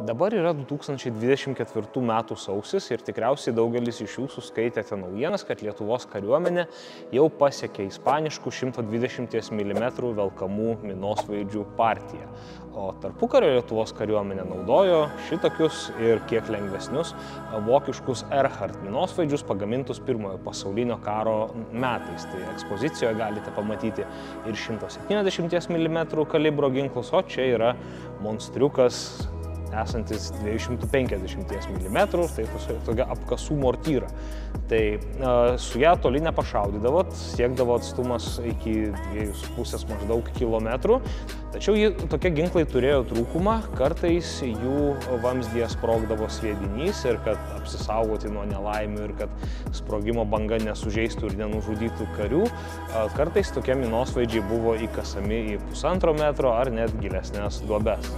Dabar yra 2024 metų sausis ir tikriausiai daugelis iš jūsų skaitėte naujienas, kad Lietuvos kariuomenė jau pasiekė ispaniškų 120 mm velkamų minosvaidžių partiją. O tarpukario Lietuvos kariuomenė naudojo šitokius ir kiek lengvesnius vokiškus Erhardt minosvaidžius pagamintus Pirmojo pasaulinio karo metais. Tai ekspozicijoje galite pamatyti ir 170 mm kalibro ginklus, o čia yra monstriukas esantis 250 mm, tai tokia apkasų mortyra. Tai su ją toli nepašaudydavot, siekdavo atstumas iki 2,5 maždaug kilometrų, tačiau tokie ginklai turėjo trūkumą, kartais jų vamzdyje sprogdavo sviedinys ir kad apsisaugoti nuo nelaimių ir kad sprogimo banga nesužeistų ir nenužudytų karių, kartais tokie minosvaidžiai buvo įkasami į 1,5 metro ar net gilesnės duobes.